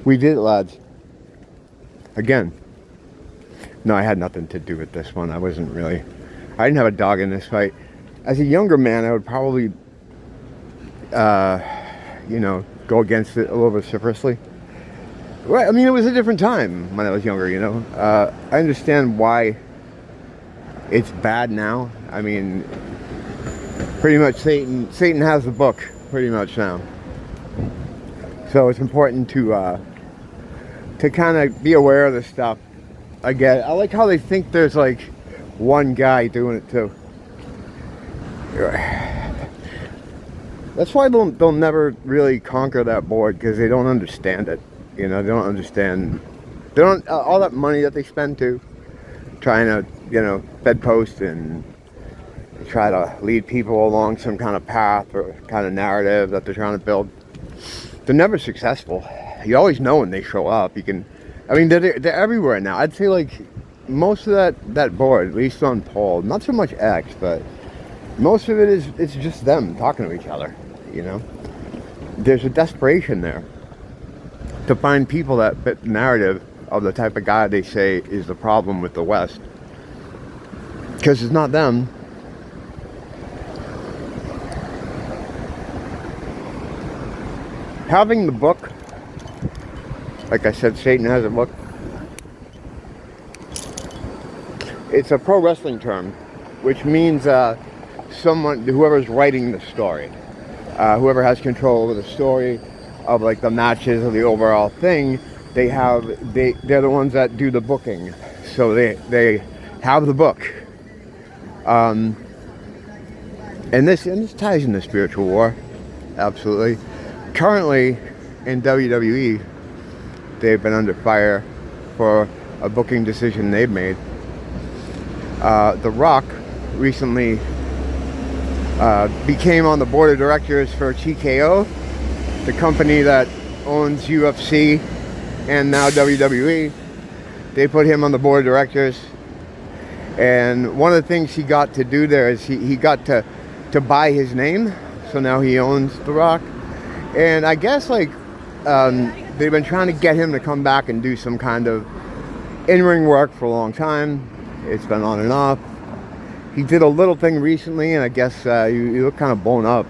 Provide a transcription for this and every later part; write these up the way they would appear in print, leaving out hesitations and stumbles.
We did it, lads. Again. No, I had nothing to do with this one. I didn't have a dog in this fight. As a younger man, I would probably, go against it a little vociferously. Right, I mean, it was a different time when I was younger, I understand why it's bad now. I mean, pretty much Satan has the book, pretty much now. So it's important to kind of be aware of this stuff. I like how they think there's like one guy doing it too. That's why they'll never really conquer that board, because they don't understand it. They don't understand. They don't all that money that they spend too, trying to bedpost and try to lead people along some kind of path or kind of narrative that they're trying to build. They're never successful. You always know when they show up. They're everywhere now. I'd say like most of that board, at least on Paul, not so much X, but most of it's just them talking to each other. There's a desperation there to find people that fit the narrative of the type of guy they say is the problem with the West, because it's not them. Having the book, like I said, Satan has a book. It's a pro wrestling term, which means whoever's writing the story, whoever has control over the story of like the matches or the overall thing, they're the ones that do the booking. So they have the book. And this ties into spiritual war, absolutely. Currently in WWE, they've been under fire for a booking decision they've made. The Rock recently became on the board of directors for TKO, the company that owns UFC and now WWE. They put him on the board of directors, and one of the things he got to do there is he got to buy his name, so now he owns The Rock. And I guess they've been trying to get him to come back and do some kind of in-ring work for a long time. It's been on and off. He did a little thing recently, and I guess you look kind of blown up,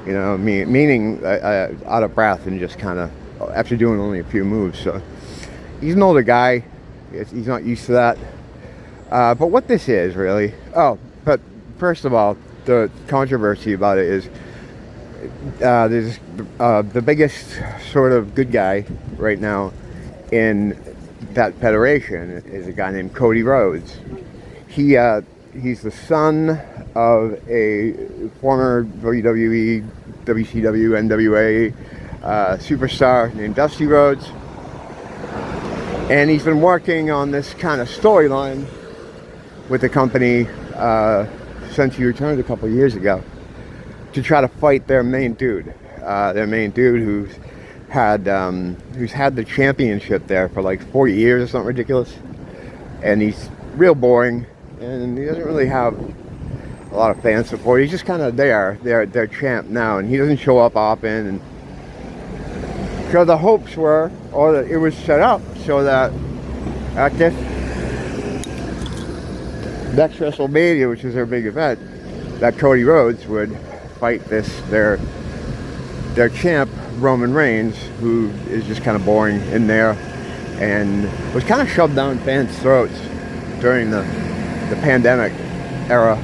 meaning out of breath, and just kind of after doing only a few moves. So he's an older guy. He's not used to that. But what this is really, but first of all, the controversy about it is there's the biggest sort of good guy right now in that federation is a guy named Cody Rhodes. He's the son of a former WWE, WCW, NWA superstar named Dusty Rhodes, and he's been working on this kind of storyline with the company since he returned a couple of years ago to try to fight their main dude who's had the championship there for like 40 years or something ridiculous, and he's real boring, and he doesn't really have a lot of fan support. He's just kind of their champ now, and he doesn't show up often. And so the hopes were, or that it was set up so that at this next WrestleMania, which is their big event, that Cody Rhodes would fight their champ Roman Reigns, who is just kind of boring in there and was kind of shoved down fans' throats during the pandemic era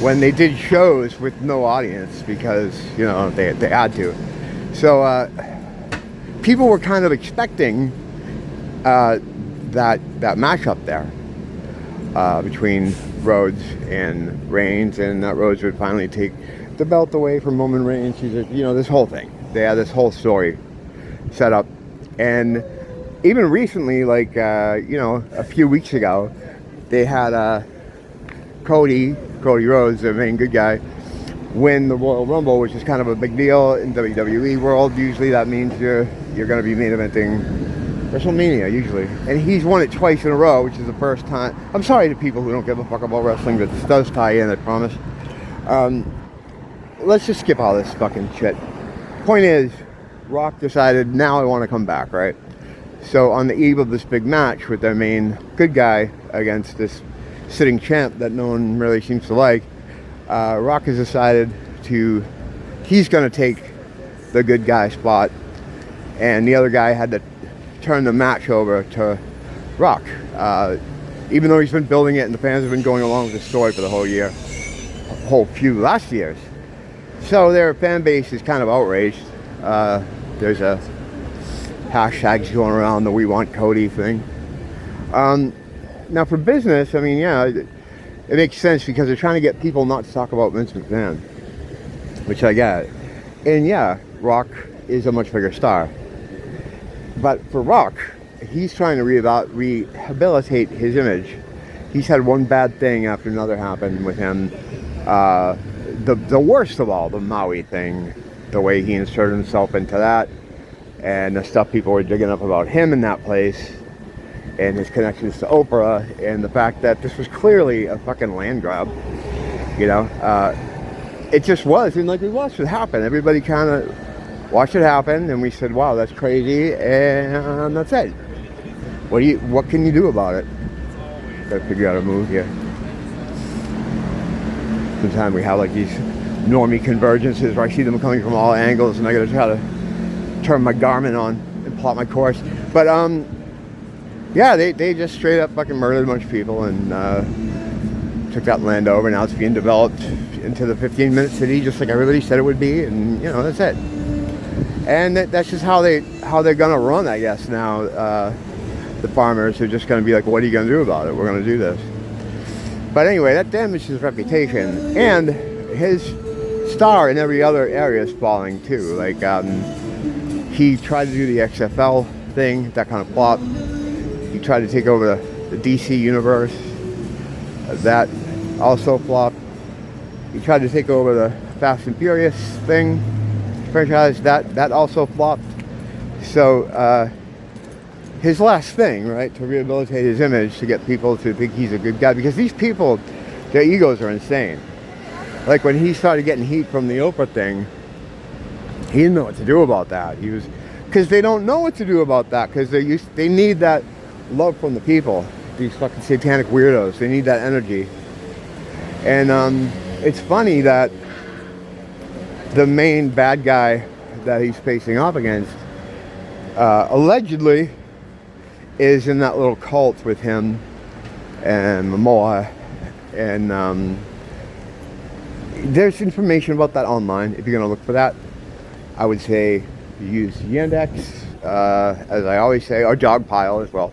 when they did shows with no audience because they had to. So people were kind of expecting that matchup there between Rhodes and Reigns, and that Rhodes would finally take the belt away from Roman Reigns. This whole thing. They had this whole story set up, and even recently, like a few weeks ago, they had Cody Rhodes, the main good guy, win the Royal Rumble, which is kind of a big deal in WWE world. Usually that means you're going to be main eventing WrestleMania, usually. And he's won it twice in a row, which is the first time. I'm sorry to people who don't give a fuck about wrestling, but this does tie in, I promise. Let's just skip all this fucking shit. Point is, Rock decided, now I want to come back, right? So on the eve of this big match with their main good guy against this sitting champ that no one really seems to like, Rock has decided he's going to take the good guy spot, and the other guy had to turn the match over to Rock, even though he's been building it and the fans have been going along with the story for the whole few last years. So their fan base is kind of outraged. There's a hashtags going around, the "We Want Cody" thing. Now for business, I mean, yeah, it makes sense because they're trying to get people not to talk about Vince McMahon, which I get. And yeah, Rock is a much bigger star. But for Rock, he's trying to rehabilitate his image. He's had one bad thing after another happen with him. The worst of all, the Maui thing, the way he inserted himself into that, and the stuff people were digging up about him in that place, and his connections to Oprah, and the fact that this was clearly a fucking land grab, you know. It just was, and like we watched it happen. Everybody kind of watched it happen, and we said, "Wow, that's crazy," and that's it. What can you do about it? Gotta figure out a move here. Sometimes we have like these normie convergences where I see them coming from all angles, and I gotta try to turn my Garmin on and plot my course. But yeah, they just straight up fucking murdered a bunch of people and took that land over. Now it's being developed into the 15-minute city, just like everybody said it would be, and you know, that's it. And that's just how they're gonna run, I guess. Now the farmers are just gonna be like, what are you gonna do about it? We're gonna do this. But anyway, that damaged his reputation, and his star in every other area is falling too. Like he tried to do the XFL thing, that kind of flopped. He tried to take over the DC universe, that also flopped. He tried to take over the Fast and Furious thing, franchise, that also flopped. So his last thing, right, to rehabilitate his image, to get people to think he's a good guy, because these people, their egos are insane. Like when he started getting heat from the Oprah thing, he didn't know what to do about that. Because they don't know what to do about that, because they need that love from the people. These fucking satanic weirdos, they need that energy. And it's funny that the main bad guy that he's facing off against allegedly is in that little cult with him and Momoa, and there's information about that online. If you're gonna look for that, I would say use Yandex, as I always say, or Dogpile as well.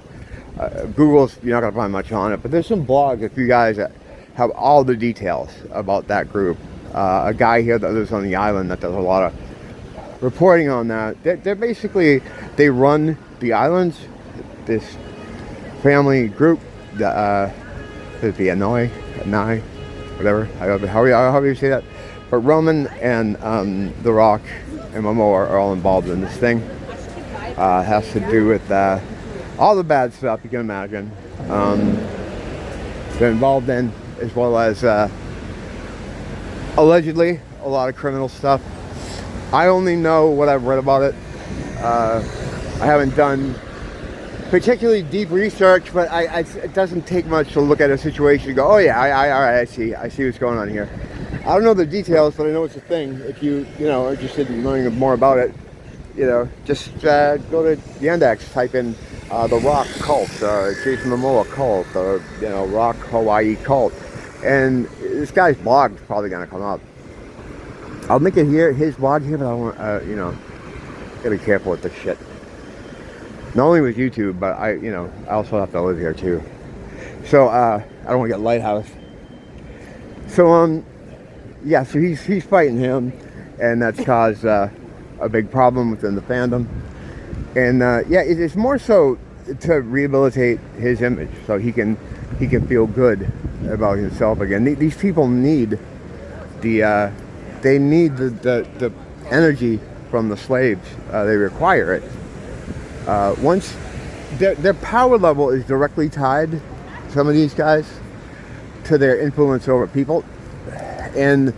Google's, you're not gonna find much on it, but there's some blogs, if you guys have all the details about that group. A guy here that lives on the island that does a lot of reporting on that. They're basically, they run the islands, this family group, it'd be Anoi, whatever, however you say that. But Roman and The Rock and Momoa are all involved in this thing. Has to do with all the bad stuff you can imagine. They're involved in, as well as allegedly a lot of criminal stuff. I only know what I've read about it. I haven't done particularly deep research, but it doesn't take much to look at a situation and go, oh yeah, all right, I see what's going on here. I don't know the details, but I know it's a thing. If you are interested in learning more about it, just go to Yandex, type in The Rock cult, Jason Momoa cult, or Rock Hawaii cult, and this guy's blog is probably gonna come up. I'll make it here, his blog here, but I want, gotta be careful with this shit. Not only with YouTube, but I also have to live here too. So I don't want to get lighthouse. So yeah, so he's fighting him, and that's caused a big problem within the fandom. And yeah, it's more so to rehabilitate his image, so he can feel good about himself again. These people need the energy from the slaves. They require it. Once their power level is directly tied, some of these guys, to their influence over people, and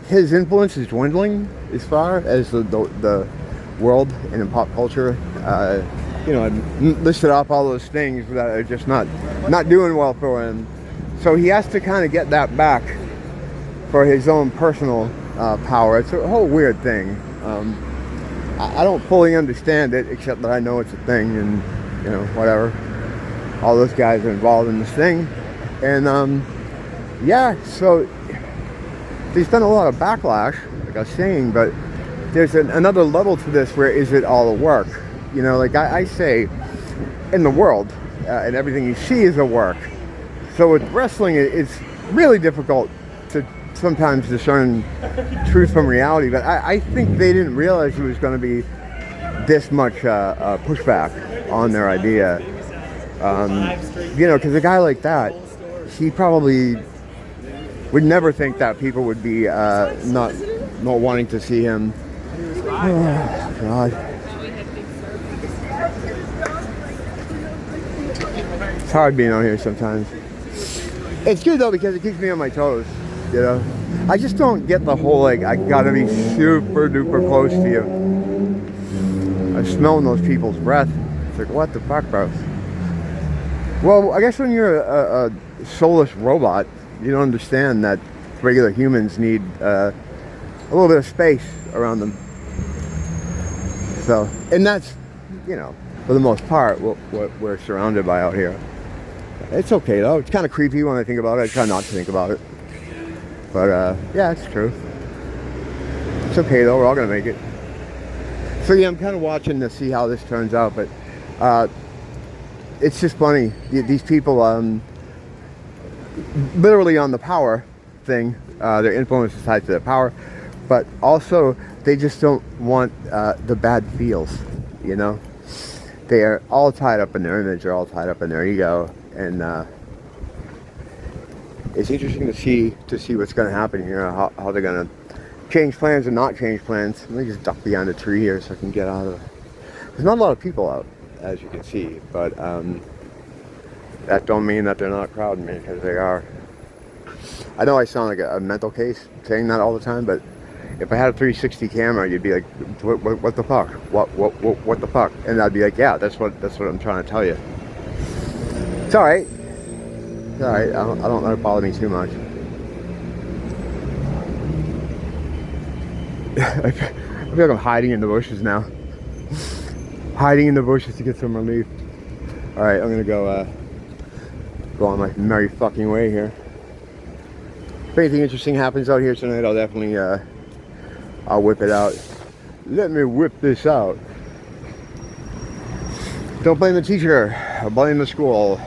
his influence is dwindling as far as the world and in pop culture. You know, I listed off all those things that are just not doing well for him. So he has to kind of get that back for his own personal power. It's a whole weird thing. I don't fully understand it, except that I know it's a thing, and you know, whatever. All those guys are involved in this thing, and yeah. So there's been a lot of backlash, like I was saying, but there's another level to this where is it all a work? You know, like I say, in the world, and everything you see is a work. So with wrestling, it's really difficult to sometimes discern truth from reality, but I think they didn't realize it was going to be this much pushback on their idea. You know, because a guy like that, he probably would never think that people would be not wanting to see him. Oh, God. It's hard being out here sometimes. It's good though because it keeps me on my toes, you know. I just don't get the whole like I gotta be super duper close to you. I'm smelling those people's breath. It's like, what the fuck, bro? Well, I guess when you're a soulless robot, you don't understand that regular humans need a little bit of space around them. So, and that's, you know, for the most part, what we're surrounded by out here. It's okay though. It's kind of creepy when I think about it. I try not to think about it. But yeah, it's true. It's okay though. We're all gonna make it. So yeah, I'm kind of watching to see how this turns out. But it's just funny. These people, literally on the power thing, their influence is tied to their power. But also, they just don't want the bad feels. You know, they are all tied up in their image. They're all tied up in their ego. And it's interesting to see what's going to happen here, how they're going to change plans or not change plans. Let me just duck behind a tree here so I can get out of it. There's not a lot of people out, as you can see, but that don't mean that they're not crowding me, because they are. I know I sound like a mental case saying that all the time, but if I had a 360 camera, you'd be like, what the fuck? What the fuck? And I'd be like, yeah, that's what I'm trying to tell you. It's alright. It's alright. I don't let it bother me too much. I feel like I'm hiding in the bushes now. Hiding in the bushes to get some relief. Alright, I'm gonna go on my merry fucking way here. If anything interesting happens out here tonight, I'll definitely I'll whip it out. Let me whip this out. Don't blame the teacher, blame the school.